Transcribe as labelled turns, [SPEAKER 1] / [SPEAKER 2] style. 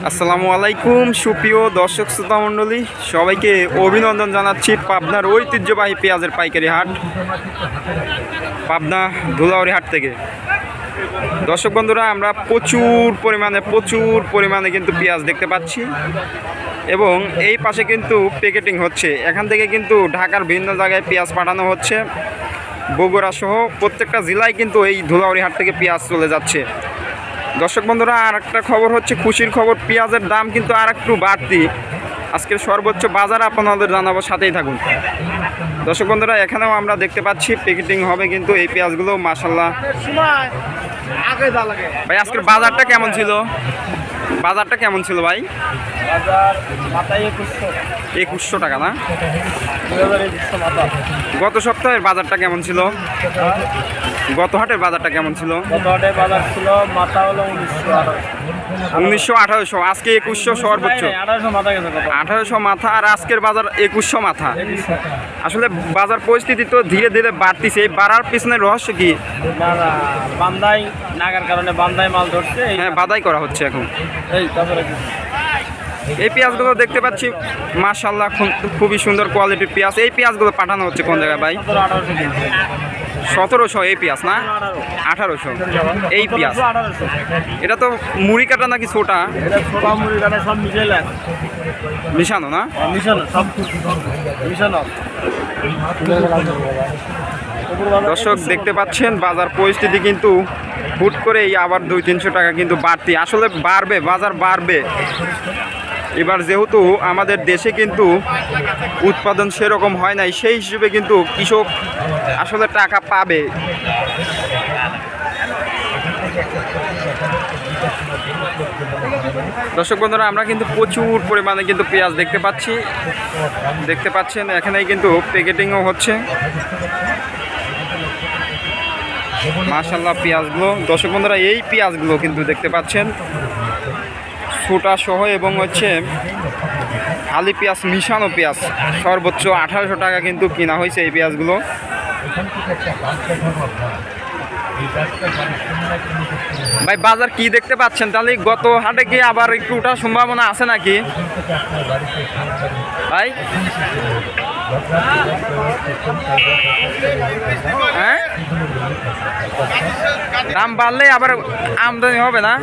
[SPEAKER 1] আসসালামু আলাইকুম সুপ্রিয় দর্শক শ্রোতা মণ্ডলী, সবাইকে অভিনন্দন জানাচ্ছি পাবনার ঐতিহ্যবাহী পেঁয়াজের পাইকারি হাট পাবনা ধুলাউড়ি হাট থেকে। দর্শক বন্ধুরা, আমরা প্রচুর পরিমাণে কিন্তু পেঁয়াজ দেখতে পাচ্ছি এবং এই পাশে কিন্তু প্যাকেটিং হচ্ছে। এখান থেকে কিন্তু ঢাকার ভিন্ন জায়গায় পেঁয়াজ পাঠানো হচ্ছে। বগুড়া সহ প্রত্যেকটা জেলায় কিন্তু এই ধুলাউড়ি হাট থেকে পেঁয়াজ চলে যাচ্ছে। দর্শক বন্ধুরা, আর একটা খবর হচ্ছে, খুশির খবর, পেঁয়াজের দাম কিন্তু আর একটু বাড়তি। আজকের সর্বোচ্চ বাজার আপনাদের জানাবো, সাথেই থাকুন। দর্শক বন্ধুরা, এখানেও আমরা দেখতে পাচ্ছি প্যাকেটিং হবে কিন্তু এই পেঁয়াজগুলো। মাশাআল্লাহ ভাই, আজকের বাজারটা কেমন ছিল? বাজারটা কেমন ছিল ভাই? 2100 টাকা না? গত সপ্তাহের বাজারটা কেমন ছিল? গত হাটের বাজারটা কেমন ছিল?
[SPEAKER 2] গত হাটের বাজার ছিল মাথা হলো
[SPEAKER 1] 1900-1800, আজকে 2100 সর্বোচ্চ। 1800 মাথা, আর আজকের বাজার 2100 মাথা। আসলে বাজার পরিস্থিতি তো ধীরে ধীরে বাড়তিছে। এই বাড়ার পিছনে রহস্য কি?
[SPEAKER 2] বান্দাই নাগার কারণে বান্দাই মাল ধরছে।
[SPEAKER 1] হ্যাঁ, বাদাই করা হচ্ছে এখন।
[SPEAKER 2] তারপরে
[SPEAKER 1] এই পেঁয়াজগুলো দেখতে পাচ্ছি মাশাআল্লাহ খুবই সুন্দর কোয়ালিটির পেঁয়াজ। এই পেঁয়াজগুলো পাঠানো হচ্ছে কোন জায়গায় ভাই? 1700 এই পেঁয়াজ না? 1800 এই পেঁয়াজ। এটা তো মুড়ি কাটা নাকি ছোটা? মিশানো না? দর্শক দেখতে পাচ্ছেন বাজার পরিস্থিতি কিন্তু হুট করেই আবার 200-300 টাকা কিন্তু বাড়তি। আসলে বাড়বে, বাজার বাড়বে এবার, যেহেতু আমাদের দেশে কিন্তু উৎপাদন সেরকম হয় নাই, সেই হিসেবে কিন্তু কৃষক আসলে টাকা পাবে। দর্শক বন্ধুরা, আমরা কিন্তু প্রচুর পরিমাণে কিন্তু পেঁয়াজ দেখতে পাচ্ছেন। এখানেই কিন্তু প্যাকেটিংও হচ্ছে। মাশাআল্লাহ পেঁয়াজগুলো, দর্শক বন্ধুরা, এই পেঁয়াজগুলো কিন্তু দেখতে পাচ্ছেন ছোটা সহ এবং হচ্ছে আলি পেঁয়াজ, মিশানো পেঁয়াজ। সর্বোচ্চ 1800 টাকা কিন্তু কিনা হয়েছে এই পেঁয়াজগুলো। ভাই, বাজার কি দেখতে পাচ্ছেন তাহলে? গত হাটে কি আবার একটু ওঠার সম্ভাবনা আছে নাকি ভাই? হ্যাঁ, দাম বাড়লে আবার আমদানি হবে না?